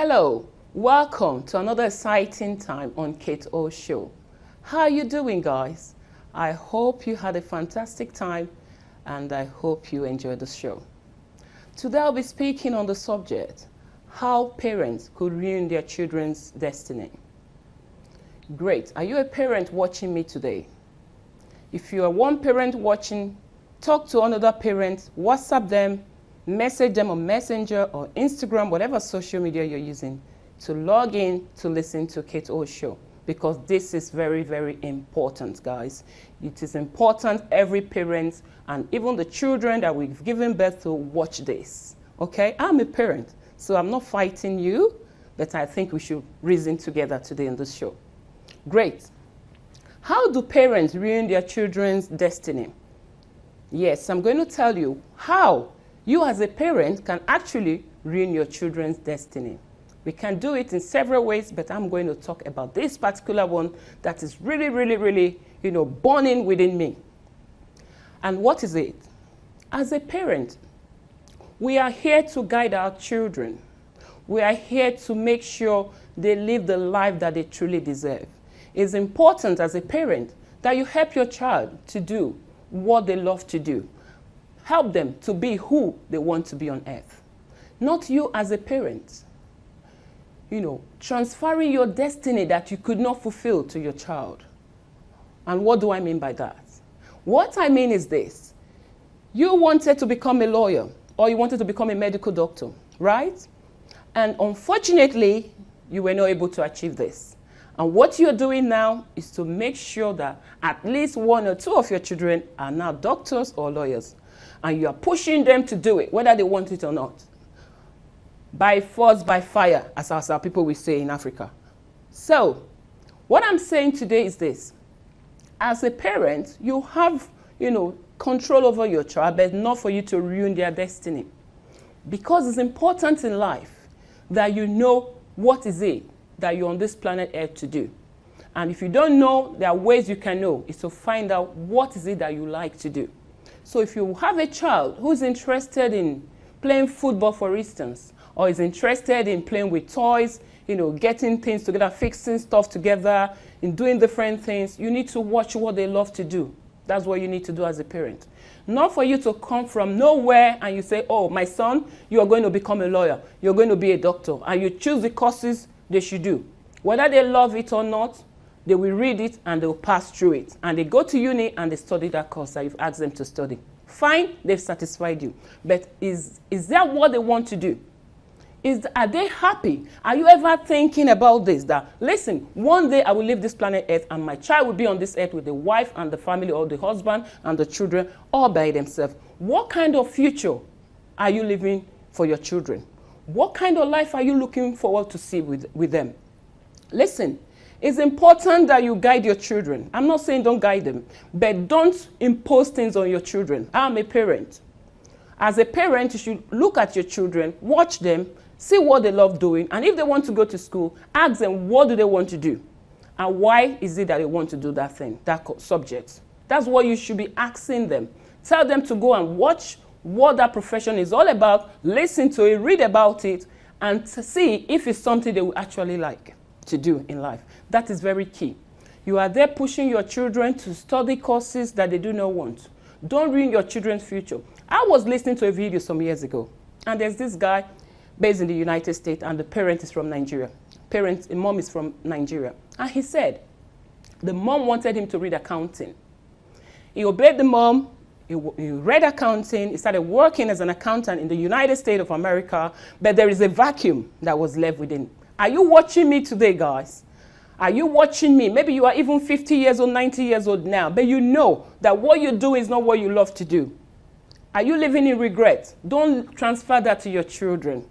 Hello, welcome to another exciting time on Kate O Show. How are you doing, guys? I hope you had a fantastic time and I hope you enjoyed the show. Today I'll be speaking on the subject, how parents could ruin their children's destiny. Great. Are you a parent watching me today? If you are one parent watching, talk to another parent, WhatsApp them, message them on Messenger or Instagram, whatever social media you're using, to log in to listen to Kate O Show, because this is very, very important, guys. It is important every parent and even the children that we've given birth to watch this. Okay? I'm a parent, so I'm not fighting you, but I think we should reason together today in this show. Great. How do parents ruin their children's destiny? Yes, I'm going to tell you how you as a parent can actually ruin your children's destiny. We can do it in several ways, but I'm going to talk about this particular one that is really, burning within me. And what is it? As a parent, we are here to guide our children. We are here to make sure they live the life that they truly deserve. It's important as a parent that you help your child to do what they love to do. Help them to be who they want to be on earth. Not you as a parent, transferring your destiny that you could not fulfill to your child. And what do I mean by that? What I mean is this. You wanted to become a lawyer or you wanted to become a medical doctor, right? And unfortunately, you were not able to achieve this. And what you're doing now is to make sure that at least one or two of your children are now doctors or lawyers. And you are pushing them to do it, whether they want it or not. By force, by fire, as our people will say in Africa. So, what I'm saying today is this. As a parent, you have, control over your child, but not for you to ruin their destiny. Because it's important in life that you know what is it that you're on this planet Earth to do. And if you don't know, there are ways you can know, is to find out what is it that you like to do. So if you have a child who's interested in playing football, for instance, or is interested in playing with toys, getting things together, fixing stuff together, in doing different things, you need to watch what they love to do. That's what you need to do as a parent. Not for you to come from nowhere and you say, oh, my son, you're going to become a lawyer, you're going to be a doctor, and you choose the courses they should do. Whether they love it or not, they will read it and they'll pass through it. And they go to uni and they study that course that you've asked them to study. Fine, they've satisfied you. But is that what they want to do? Are they happy? Are you ever thinking about this? That, listen, one day I will leave this planet Earth and my child will be on this earth with the wife and the family or the husband and the children all by themselves. What kind of future are you living for your children? What kind of life are you looking forward to see with them? Listen, it's important that you guide your children. I'm not saying don't guide them, but don't impose things on your children. I'm a parent. As a parent, you should look at your children, watch them, see what they love doing, and if they want to go to school, ask them what do they want to do, and why is it that they want to do that thing, that subject. That's what you should be asking them. Tell them to go and watch what that profession is all about, listen to it, read about it, and to see if it's something they will actually like to do in life. That is very key. You are there pushing your children to study courses that they do not want. Don't ruin your children's future. I was listening to a video some years ago, and there's this guy based in the United States, and the parent is from Nigeria. Mom is from Nigeria. And he said the mom wanted him to read accounting. He obeyed the mom. He read accounting. He started working as an accountant in the United States of America, but there is a vacuum that was left within. Are you watching me today, guys? Are you watching me? Maybe you are even 50 years old, 90 years old now, but you know that what you do is not what you love to do. Are you living in regret? Don't transfer that to your children,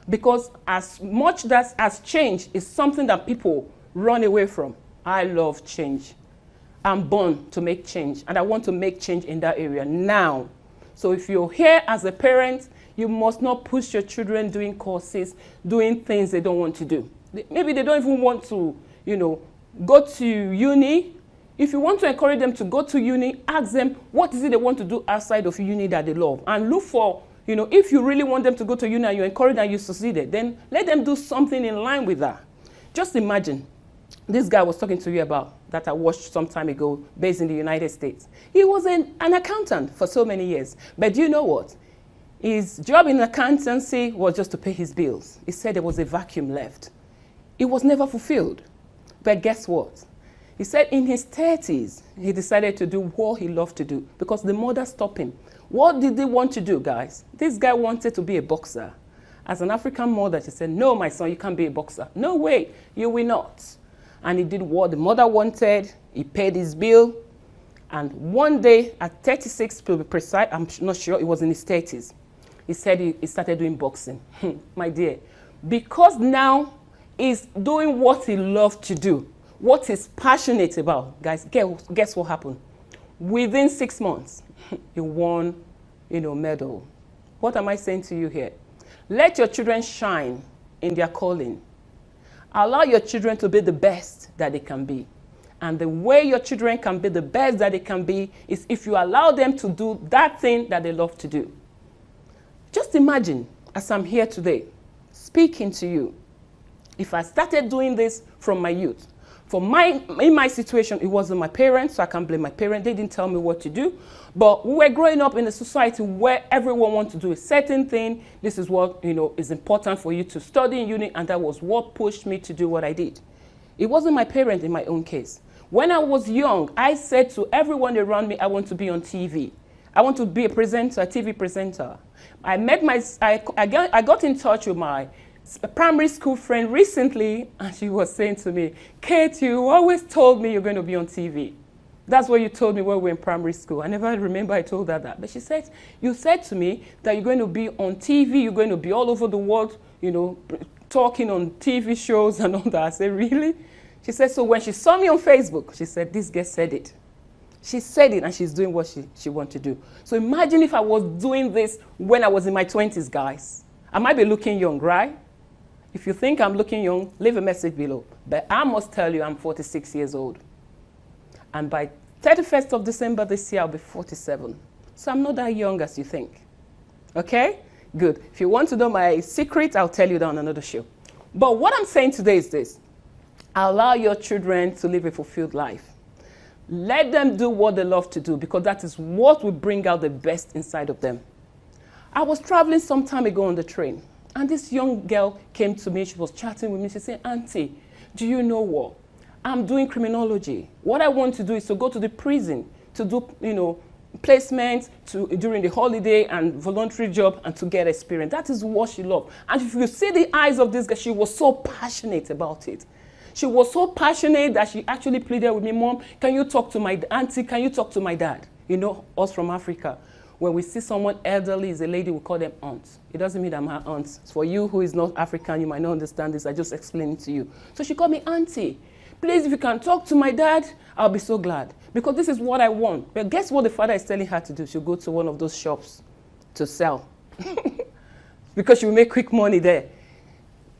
because as much as change is something that people run away from. I love change. I'm born to make change, and I want to make change in that area now. So if you're here as a parent, you must not push your children doing courses, doing things they don't want to do. Maybe they don't even want to, go to uni. If you want to encourage them to go to uni, ask them what is it they want to do outside of uni that they love. And look for You know, if you really want them to go to uni and you encourage and you succeeded, then let them do something in line with that. Just imagine, this guy was talking to you about that I watched some time ago, based in the United States. He was an accountant for so many years. But do you know what? His job in accountancy was just to pay his bills. He said there was a vacuum left. It was never fulfilled. But guess what? He said in his 30s, he decided to do what he loved to do because the mother stopped him. What did he want to do, guys? This guy wanted to be a boxer. As an African mother, she said, no, my son, you can't be a boxer. No way, you will not. And he did what the mother wanted. He paid his bill. And one day, at 36 to be precise, I'm not sure, it was in his 30s, he said he started doing boxing. My dear, because now he's doing what he loved to do, what he's passionate about. Guys, guess what happened? Within 6 months, he won, medal. What am I saying to you here? Let your children shine in their calling. Allow your children to be the best that they can be. And the way your children can be the best that they can be is if you allow them to do that thing that they love to do. Just imagine, as I'm here today, speaking to you, if I started doing this from my youth. In my situation, it wasn't my parents, so I can't blame my parents. They didn't tell me what to do. But we were growing up in a society where everyone wants to do a certain thing. This is what, is important for you to study in uni, and that was what pushed me to do what I did. It wasn't my parents in my own case. When I was young, I said to everyone around me, I want to be on TV. I want to be a presenter, a TV presenter. I got in touch with my primary school friend recently, and she was saying to me, Kate, you always told me you're going to be on TV. That's what you told me when we were in primary school. I never remember I told her that. But she said, you said to me that you're going to be on TV, you're going to be all over the world, talking on TV shows and all that. I said, really? She said, so when she saw me on Facebook, she said, this girl said it. She said it, and she's doing what she wants to do. So imagine if I was doing this when I was in my 20s, guys. I might be looking young, right? If you think I'm looking young, leave a message below. But I must tell you, I'm 46 years old. And by 31st of December this year, I'll be 47. So I'm not that young as you think. Okay? Good. If you want to know my secret, I'll tell you that on another show. But what I'm saying today is this. Allow your children to live a fulfilled life. Let them do what they love to do, because that is what will bring out the best inside of them. I was traveling some time ago on the train, and this young girl came to me. She was chatting with me. She said, Auntie, do you know what? I'm doing criminology. What I want to do is to go to the prison to do, placement during the holiday and voluntary job and to get experience. That is what she loved. And if you see the eyes of this girl, she was so passionate about it. She was so passionate that she actually pleaded with me, Mom, can you talk to my auntie? Can you talk to my dad? Us from Africa. When we see someone elderly, is a lady, we call them aunts. It doesn't mean I'm her aunt. For you who is not African, you might not understand this. I just explained it to you. So she called me auntie. Please, if you can talk to my dad, I'll be so glad. Because this is what I want. But guess what the father is telling her to do? She'll go to one of those shops to sell. Because she will make quick money there.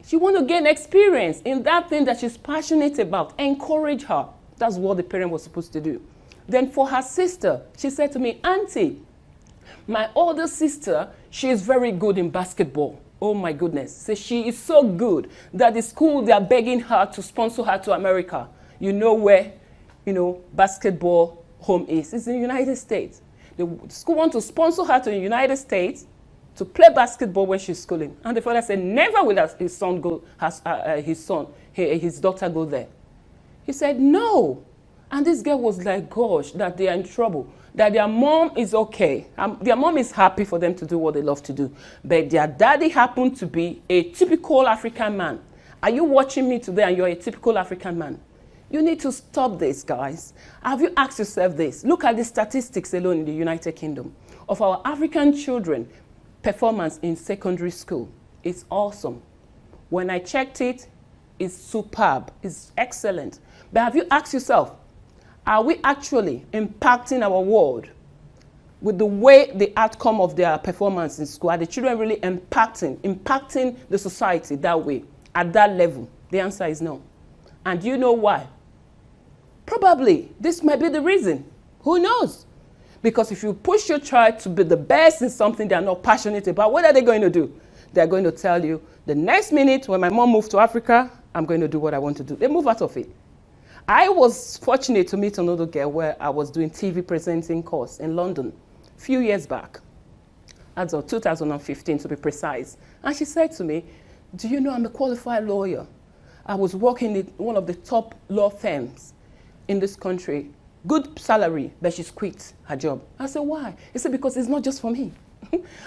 She wants to gain experience in that thing that she's passionate about. Encourage her. That's what the parent was supposed to do. Then for her sister, she said to me, Auntie, my older sister, she is very good in basketball. Oh my goodness. So she is so good that the school, they are begging her to sponsor her to America. You know where, basketball home is. It's in the United States. The school wants to sponsor her to the United States to play basketball when she's schooling. And the father said, never will his daughter go there. He said, no. And this girl was like, gosh, that they are in trouble. That their mom is okay. Their mom is happy for them to do what they love to do. But their daddy happened to be a typical African man. Are you watching me today and you're a typical African man? You need to stop this, guys. Have you asked yourself this? Look at the statistics alone in the United Kingdom of our African children performance in secondary school. It's awesome. When I checked it, it's superb. It's excellent. But have you asked yourself, are we actually impacting our world with the way the outcome of their performance in school? Are the children really impacting the society that way, at that level? The answer is no. And you know why? Probably this might be the reason. Who knows? Because if you push your child to be the best in something they're not passionate about, what are they going to do? They're going to tell you, the next minute when my mom moved to Africa, I'm going to do what I want to do. They move out of it. I was fortunate to meet another girl where I was doing TV presenting course in London a few years back. As of 2015 to be precise. And she said to me, do you know I'm a qualified lawyer? I was working in one of the top law firms in this country. Good salary, but she's quit her job. I said, why? He said, because it's not just for me.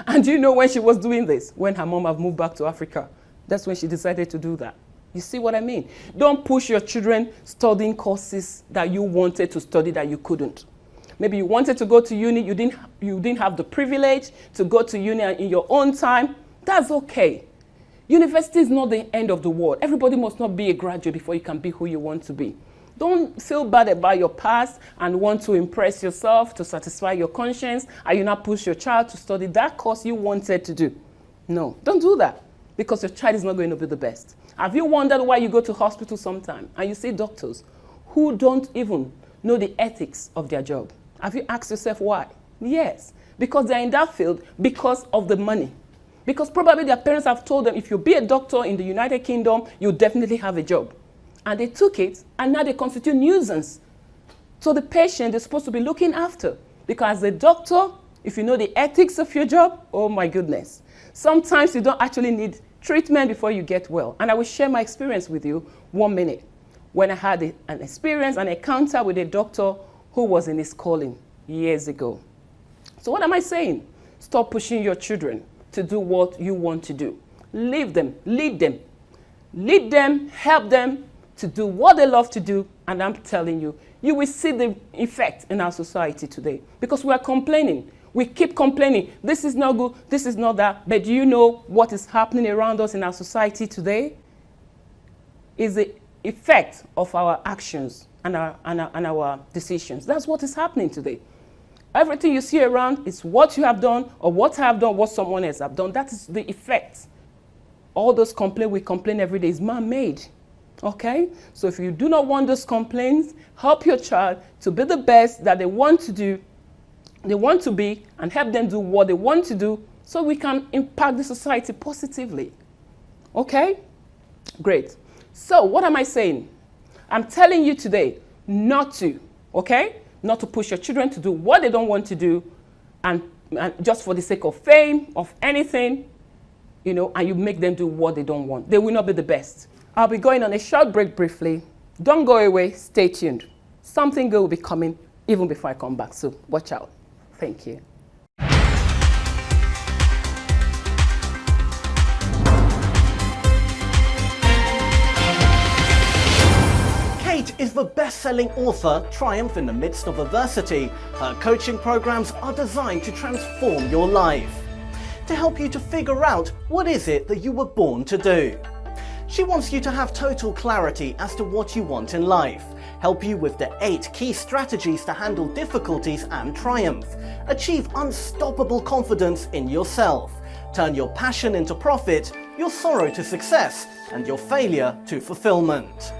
And do you know when she was doing this? When her mom had moved back to Africa. That's when she decided to do that. You see what I mean? Don't push your children studying courses that you wanted to study that you couldn't. Maybe you wanted to go to uni, you didn't have the privilege to go to uni in your own time. That's okay. University is not the end of the world. Everybody must not be a graduate before you can be who you want to be. Don't feel bad about your past and want to impress yourself to satisfy your conscience, and you not push your child to study that course you wanted to do. No, don't do that, because your child is not going to be the best. Have you wondered why you go to hospital sometime and you see doctors who don't even know the ethics of their job? Have you asked yourself why? Yes, because they're in that field because of the money. Because probably their parents have told them, if you be a doctor in the United Kingdom, you'll definitely have a job. And they took it, and now they constitute nuisance. So the patient is supposed to be looking after. Because as a doctor, if you know the ethics of your job, oh my goodness. Sometimes you don't actually need treatment before you get well. And I will share my experience with you 1 minute. When I had an experience, an encounter with a doctor who was in his calling years ago. So what am I saying? Stop pushing your children to do what you want to do. Leave them, lead them. Lead them, help them to do what they love to do, and I'm telling you, you will see the effect in our society today. Because we are complaining. We keep complaining. This is not good, this is not that. But do you know what is happening around us in our society today? Is the effect of our actions and our decisions. That's what is happening today. Everything you see around is what you have done, or what I have done, what someone else have done. That is the effect. All those complaints we complain every day is man-made. Okay? So if you do not want those complaints, help your child to be the best that they want to do, they want to be, and help them do what they want to do so we can impact the society positively. Okay? Great. So what am I saying? I'm telling you today not to, okay? Not to push your children to do what they don't want to do, and just for the sake of fame, of anything, you know, and you make them do what they don't want. They will not be the best. I'll be going on a short break briefly. Don't go away, stay tuned. Something good will be coming even before I come back, so watch out. Thank you. Kate is the best-selling author, Triumph in the Midst of Adversity. Her coaching programs are designed to transform your life, to help you to figure out what is it that you were born to do. She wants you to have total clarity as to what you want in life, help you with the 8 key strategies to handle difficulties and triumph, achieve unstoppable confidence in yourself, turn your passion into profit, your sorrow to success, and your failure to fulfillment.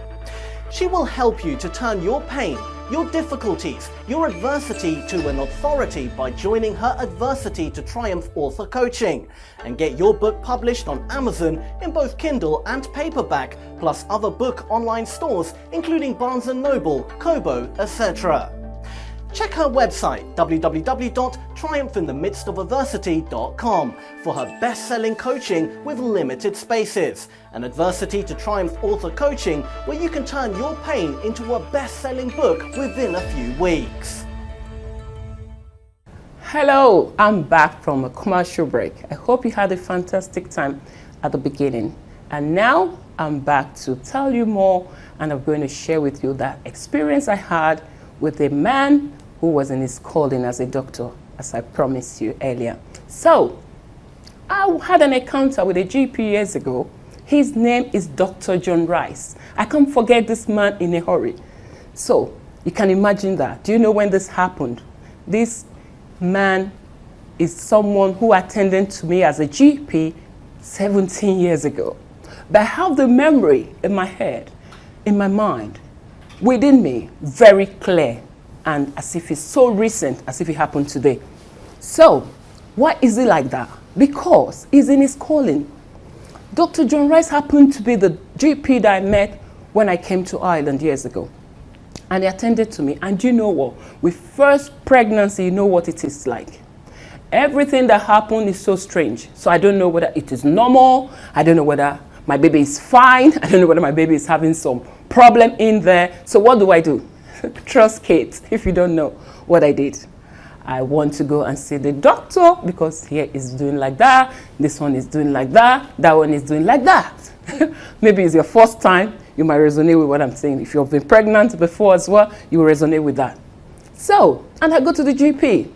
She will help you to turn your pain, your difficulties, your adversity to an authority by joining her Adversity to Triumph author coaching, and get your book published on Amazon in both Kindle and paperback, plus other book online stores including Barnes & Noble, Kobo, etc. Check her website www.triumphinthemidstofadversity.com for her best-selling coaching with limited spaces, an Adversity to Triumph author coaching where you can turn your pain into a best-selling book within a few weeks. Hello, I'm back from a commercial break. I hope you had a fantastic time at the beginning. And now I'm back to tell you more, and I'm going to share with you that experience I had with a man who was in his calling as a doctor, as I promised you earlier. So, I had an encounter with a GP years ago. His name is Dr. John Rice. I can't forget this man in a hurry. So, you can imagine that. Do you know when this happened? This man is someone who attended to me as a GP 17 years ago. But I have the memory in my head, in my mind, within me, very clear. and as if it's so recent, as if it happened today. So, why is it like that? Because he's in his calling. Dr. John Rice happened to be the GP that I met when I came to Ireland years ago. And he attended to me. And you know what? With first pregnancy, you know what it is like. Everything that happened is so strange. So I don't know whether it is normal. I don't know whether my baby is fine. I don't know whether my baby is having some problem in there. So what do? Trust Kate, if you don't know what I did. I want to go and see the doctor because here is doing like that. This one is doing like that. That one is doing like that. Maybe it's your first time. You might resonate with what I'm saying. If you've been pregnant before as well, you will resonate with that. So, and I go to the GP.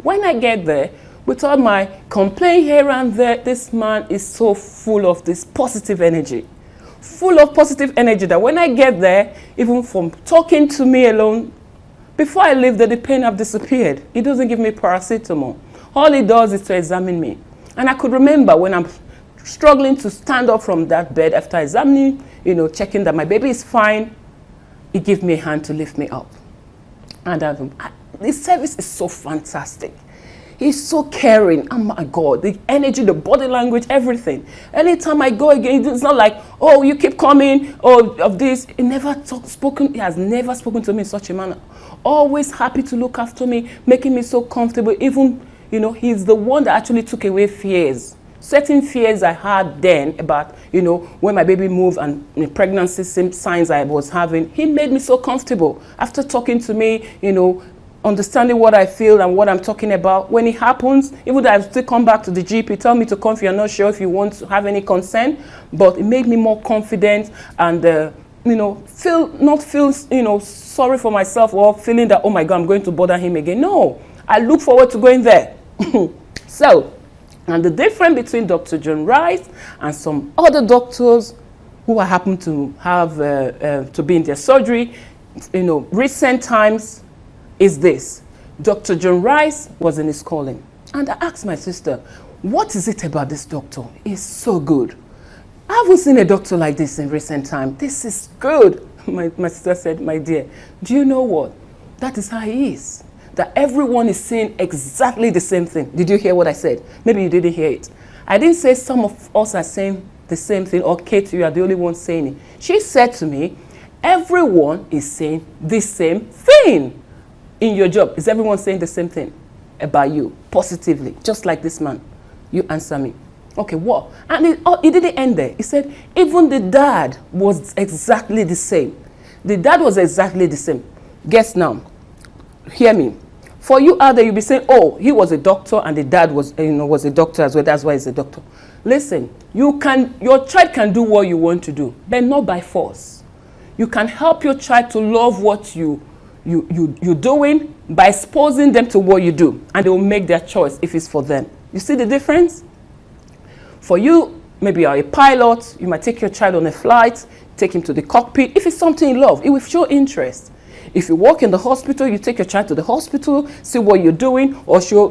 When I get there, with all my complaint here and there, this man is so full of this positive energy. Full of positive energy that when I get there, even from talking to me alone, before I leave there, the pain have disappeared. He doesn't give me paracetamol. All he does is to examine me. And I could remember when I'm struggling to stand up from that bed after examining, checking that my baby is fine, he gave me a hand to lift me up. And the service is so fantastic. He's so caring. Oh my God, the energy, the body language, everything. Anytime I go again, it's not like, oh, you keep coming, of this. He has never spoken to me in such a manner. Always happy to look after me, making me so comfortable. Even, he's the one that actually took away fears. Certain fears I had then about, when my baby moved and the pregnancy signs I was having, he made me so comfortable. After talking to me, understanding what I feel and what I'm talking about. When it happens, even though I still come back to the GP, tell me to come if you're not sure if you want to have any concern, but it made me more confident and, not feel, sorry for myself or feeling that, oh my God, I'm going to bother him again. No, I look forward to going there. So, and the difference between Dr. John Rice and some other doctors who I happen to have to be in their surgery, recent times, is this. Dr. John Rice was in his calling. And I asked my sister, what is it about this doctor? He's so good. I haven't seen a doctor like this in recent time. This is good. My sister said, my dear, do you know what? That is how he is. That everyone is saying exactly the same thing. Did you hear what I said? Maybe you didn't hear it. I didn't say some of us are saying the same thing, or Kate, you are the only one saying it. She said to me, everyone is saying the same thing. In your job, is everyone saying the same thing about you, positively, just like this man? You answer me. Okay, what? And it didn't end there. He said, even the dad was exactly the same. The dad was exactly the same. Guess now. Hear me. For you out there, you'll be saying, oh, he was a doctor and the dad was a doctor as well. That's why he's a doctor. Listen, your child can do what you want to do, but not by force. You can help your child to love what you're doing by exposing them to what you do, and they will make their choice if it's for them. You see the difference? For you, maybe you're a pilot, you might take your child on a flight, take him to the cockpit. If it's something you love, it will show interest. If you work in the hospital, you take your child to the hospital, see what you're doing, or show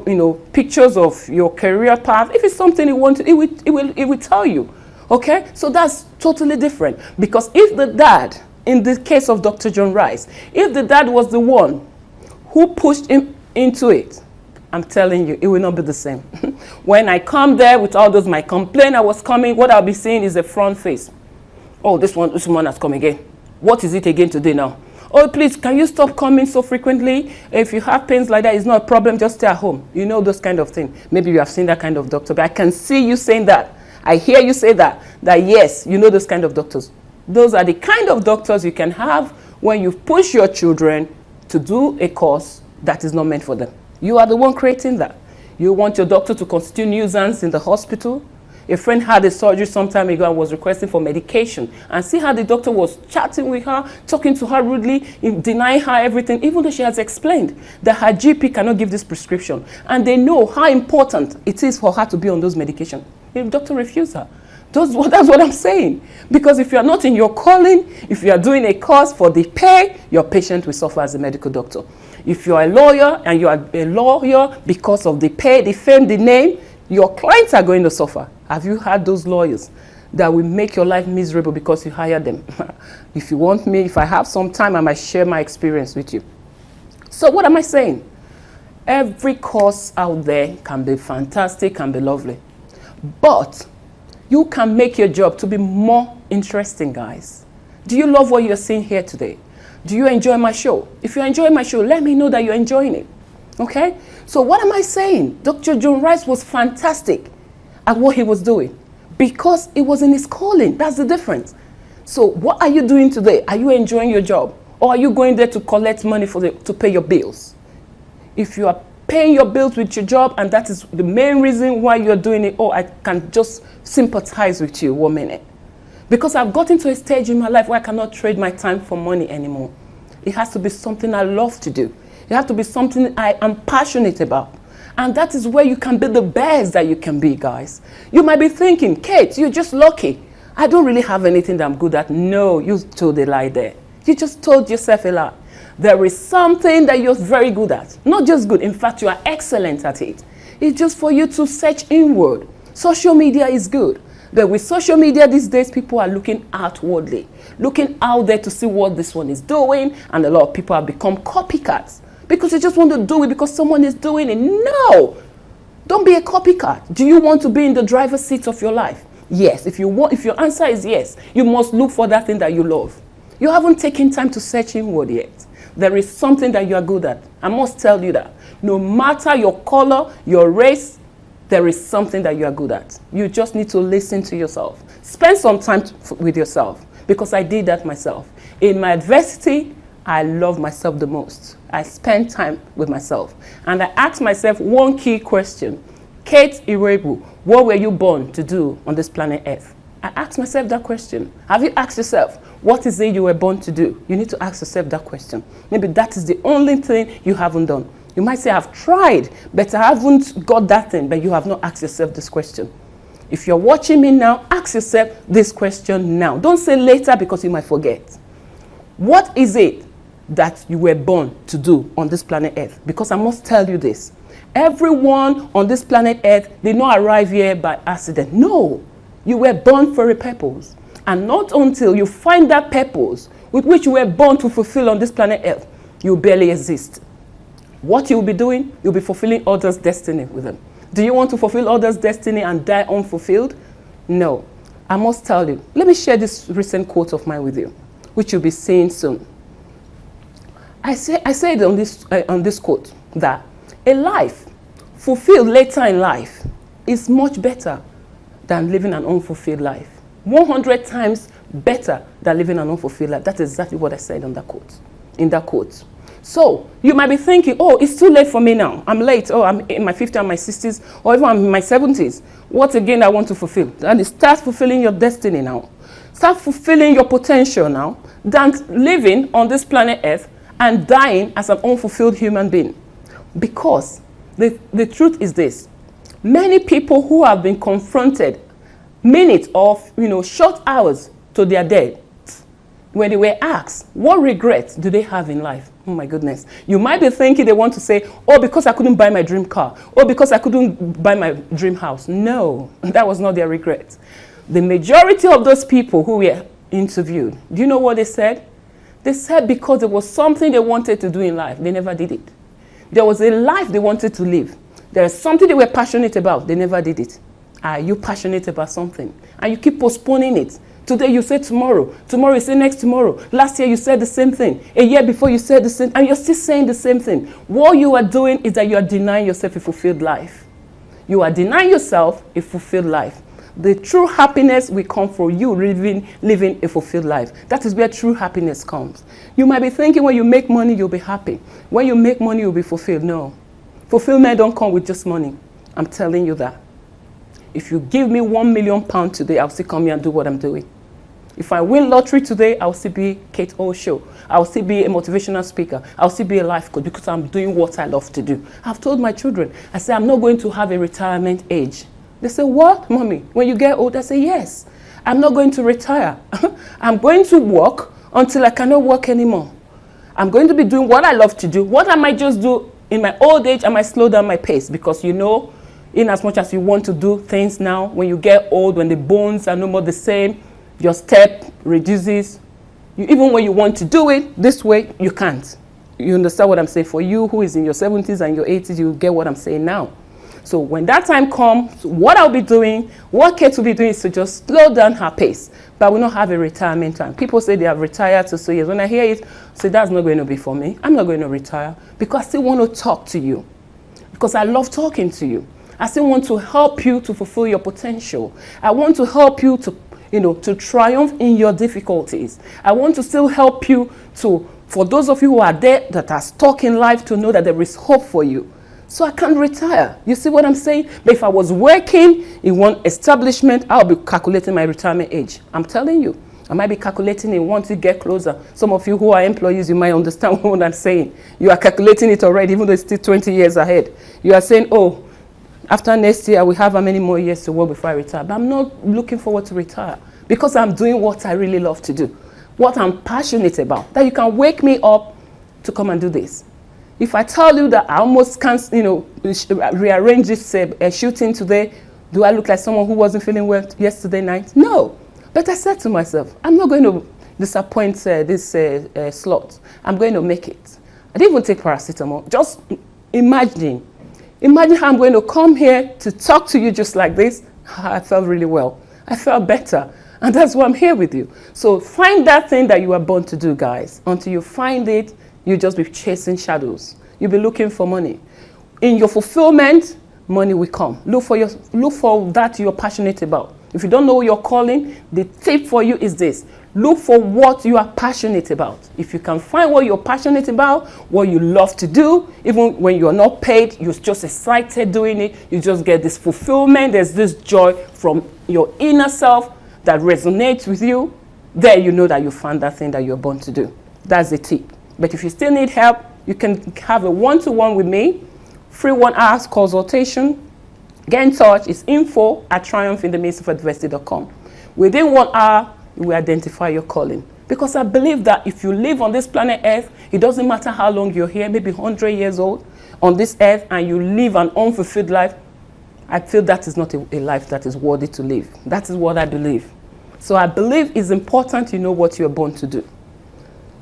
pictures of your career path. If it's something you want to, it will tell you. Okay? So that's totally different. Because if the dad, in the case of Dr. John Rice, if the dad was the one who pushed him into it, I'm telling you, it will not be the same. When I come there with all those my complaint I was coming, what I'll be seeing is a front face. Oh, this woman has come again. What is it again today now? Oh, please, can you stop coming so frequently? If you have pains like that, it's not a problem, just stay at home. You know those kind of things. Maybe you have seen that kind of doctor, but I can see you saying that. I hear you say that yes, you know those kind of doctors. Those are the kind of doctors you can have when you push your children to do a course that is not meant for them. You are the one creating that. You want your doctor to constitute nuisance in the hospital. A friend had a surgery some time ago and was requesting for medication. And see how the doctor was chatting with her, talking to her rudely, denying her everything, even though she has explained that her GP cannot give this prescription. And they know how important it is for her to be on those medications. The doctor refused her. That's what I'm saying. Because if you are not in your calling, if you are doing a course for the pay, your patient will suffer as a medical doctor. If you are a lawyer and you are a lawyer because of the pay, the fame, the name, your clients are going to suffer. Have you had those lawyers that will make your life miserable because you hire them? If you want me, if I have some time, I might share my experience with you. So what am I saying? Every course out there can be fantastic, can be lovely. But you can make your job to be more interesting, guys. Do you love what you're seeing here today? Do you enjoy my show? If you enjoy my show, let me know that you're enjoying it. Okay? So what am I saying? Dr. John Rice was fantastic at what he was doing because it was in his calling. That's the difference. So what are you doing today? Are you enjoying your job? Or are you going there to collect money to pay your bills? If you are paying your bills with your job and that is the main reason why you're doing it, I can just sympathize with you 1 minute. Because I've gotten to a stage in my life where I cannot trade my time for money anymore. It has to be something I love to do. It has to be something I am passionate about. And that is where you can be the best that you can be, guys. You might be thinking, Kate, you're just lucky. I don't really have anything that I'm good at. No, you told a lie there. You just told yourself a lie. There is something that you're very good at. Not just good, in fact, you are excellent at it. It's just for you to search inward. Social media is good. But with social media these days, people are looking outwardly, looking out there to see what this one is doing. And a lot of people have become copycats because they just want to do it because someone is doing it. No, don't be a copycat. Do you want to be in the driver's seat of your life? Yes. If your answer is yes, you must look for that thing that you love. You haven't taken time to search inward yet. There is something that you are good at. I must tell you that. No matter your color, your race, there is something that you are good at. You just need to listen to yourself. Spend some time with yourself because I did that myself. In my adversity, I love myself the most. I spend time with myself. And I asked myself one key question. Kate IROEGBU, what were you born to do on this planet Earth? I asked myself that question. Have you asked yourself, what is it you were born to do? You need to ask yourself that question. Maybe that is the only thing you haven't done. You might say, I've tried, but I haven't got that thing, but you have not asked yourself this question. If you're watching me now, ask yourself this question now. Don't say later because you might forget. What is it that you were born to do on this planet Earth? Because I must tell you this. Everyone on this planet Earth did not arrive here by accident. No, you were born for a purpose. And not until you find that purpose with which you were born to fulfill on this planet Earth, you barely exist. What you'll be doing, you'll be fulfilling others' destiny with them. Do you want to fulfill others' destiny and die unfulfilled? No. I must tell you. Let me share this recent quote of mine with you, which you'll be seeing soon. I said on this quote that a life fulfilled later in life is much better than living an unfulfilled life. 100 times better than living an unfulfilled life. That's exactly what I said on that quote, in that quote. So you might be thinking, oh, it's too late for me now. I'm late. Oh, I'm in my 50s and my 60s, or even I'm in my 70s. What again I want to fulfill? And start fulfilling your destiny now. Start fulfilling your potential now than living on this planet Earth and dying as an unfulfilled human being. Because the truth is this. Many people who have been confronted minutes of, short hours to their death, when they were asked, what regrets do they have in life? Oh my goodness. You might be thinking they want to say, oh, because I couldn't buy my dream car. Or because I couldn't buy my dream house. No, that was not their regret. The majority of those people who were interviewed, do you know what they said? They said because there was something they wanted to do in life, they never did it. There was a life they wanted to live. There is something they were passionate about, they never did it. Are you passionate about something? And you keep postponing it. Today you say tomorrow. Tomorrow you say next tomorrow. Last year you said the same thing. A year before you said the same, and you're still saying the same thing. What you are doing is that you are denying yourself a fulfilled life. You are denying yourself a fulfilled life. The true happiness will come from you living a fulfilled life. That is where true happiness comes. You might be thinking when you make money, you'll be happy. When you make money, you'll be fulfilled. No. Fulfillment don't come with just money. I'm telling you that. If you give me £1 million today, I'll still come here and do what I'm doing. If I win lottery today, I'll still be Kate O Show. I'll still be a motivational speaker. I'll still be a life coach because I'm doing what I love to do. I've told my children, I say, I'm not going to have a retirement age. They say, what, mommy? When you get old? I say, yes. I'm not going to retire. I'm going to work until I cannot work anymore. I'm going to be doing what I love to do. What I might just do in my old age, I might slow down my pace because in as much as you want to do things now, when you get old, when the bones are no more the same, your step reduces. Even when you want to do it this way, you can't. You understand what I'm saying? For you who is in your 70s and your 80s, you get what I'm saying now. So when that time comes, what I'll be doing, what Kate will be doing is to just slow down her pace. But we don't have a retirement time. People say they have retired to 2 years. When I hear it, I say that's not going to be for me. I'm not going to retire because I still want to talk to you. Because I love talking to you. I still want to help you to fulfill your potential. I want to help you to, to triumph in your difficulties. I want to still help you to, for those of you who are there that are stuck in life, to know that there is hope for you. So I can't retire. You see what I'm saying? But if I was working in one establishment, I'll be calculating my retirement age. I'm telling you. I might be calculating it once you get closer. Some of you who are employees, you might understand what I'm saying. You are calculating it already, even though it's still 20 years ahead. You are saying, oh, after next year, we have how many more years to work before I retire? But I'm not looking forward to retire because I'm doing what I really love to do, what I'm passionate about, that you can wake me up to come and do this. If I tell you that I almost can't, rearrange this shooting today, do I look like someone who wasn't feeling well yesterday night? No. But I said to myself, I'm not going to disappoint this slot. I'm going to make it. I didn't even take paracetamol. Just imagine how I'm going to come here to talk to you just like this. I felt really well. I felt better. And that's why I'm here with you. So find that thing that you are born to do, guys. Until you find it, you'll just be chasing shadows. You'll be looking for money. In your fulfillment, money will come. Look for that you're passionate about. If you don't know your calling, the tip for you is this. Look for what you are passionate about. If you can find what you're passionate about, what you love to do, even when you're not paid, you're just excited doing it, you just get this fulfillment, there's this joy from your inner self that resonates with you, there you know that you found that thing that you're born to do. That's the tip. But if you still need help, you can have a one-to-one with me, free 1 hour consultation. Get in touch. It's info@triumphinthemidstofadversity.com. Within 1 hour, you will identify your calling. Because I believe that if you live on this planet Earth, it doesn't matter how long you're here, maybe 100 years old on this earth, and you live an unfulfilled life, I feel that is not a life that is worthy to live. That is what I believe. So I believe it's important you know what you're born to do.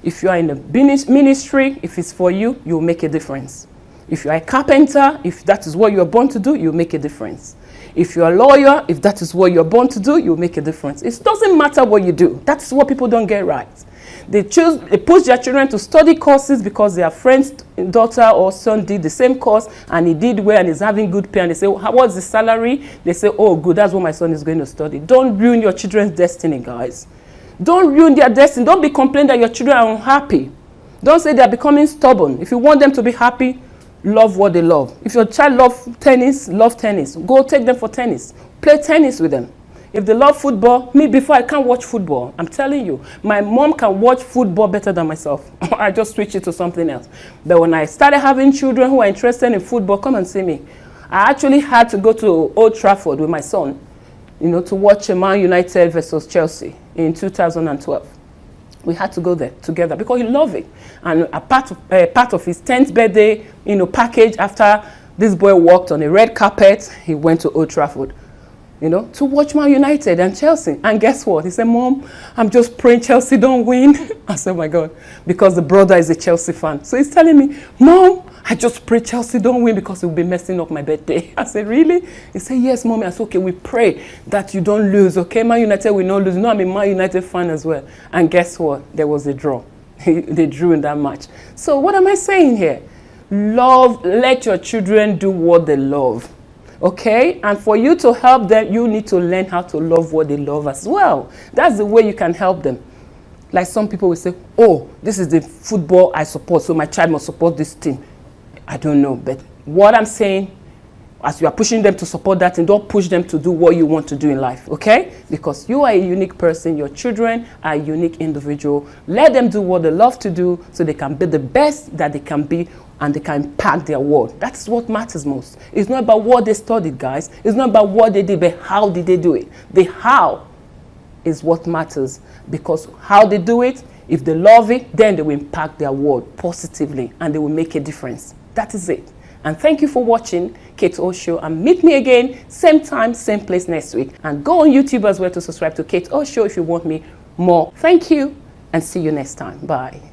If you are in a ministry, if it's for you, you'll make a difference. If you are a carpenter, if that is what you're born to do, you'll make a difference. If you're a lawyer, if that is what you're born to do, you'll make a difference. It doesn't matter what you do. That's what people don't get right. They push their children to study courses because their friend's daughter or son did the same course and he did well and is having good pay, and they say, what's the salary? They say, oh, good, that's what my son is going to study. Don't ruin your children's destiny, guys. Don't ruin their destiny. Don't be complaining that your children are unhappy. Don't say they're becoming stubborn. If you want them to be happy, love what they love. If your child loves tennis, love tennis. Go take them for tennis. Play tennis with them. If they love football, me before I can't watch football. I'm telling you, my mom can watch football better than myself. I just switch it to something else. But when I started having children who are interested in football, come and see me. I actually had to go to Old Trafford with my son, to watch Man United versus Chelsea in 2012. We had to go there together because he loved it. And a part of his 10th birthday, package, after this boy walked on a red carpet, he went to Old Trafford, to watch Man United and Chelsea. And guess what? He said, Mom, I'm just praying Chelsea don't win. I said, oh my God, because the brother is a Chelsea fan. So he's telling me, Mom, I just pray Chelsea don't win because it will be messing up my birthday. I said, really? He said, yes, Mommy. I said, okay, we pray that you don't lose, okay? Man United will not lose. I'm a Man United fan as well. And guess what? There was a draw. They drew in that match. So what am I saying here? Let your children do what they love, okay? And for you to help them, you need to learn how to love what they love as well. That's the way you can help them. Like some people will say, oh, this is the football I support, so my child must support this team. I don't know, but what I'm saying, as you are pushing them to support that, and don't push them to do what you want to do in life, okay? Because you are a unique person, your children are a unique individual. Let them do what they love to do so they can be the best that they can be and they can impact their world. That's what matters most. It's not about what they studied, guys. It's not about what they did, but how did they do it? The how is what matters, because how they do it, if they love it, then they will impact their world positively and they will make a difference. That is it. And thank you for watching Kate O Show, and meet me again same time, same place next week. And go on YouTube as well to subscribe to Kate O Show if you want me more. Thank you and see you next time. Bye.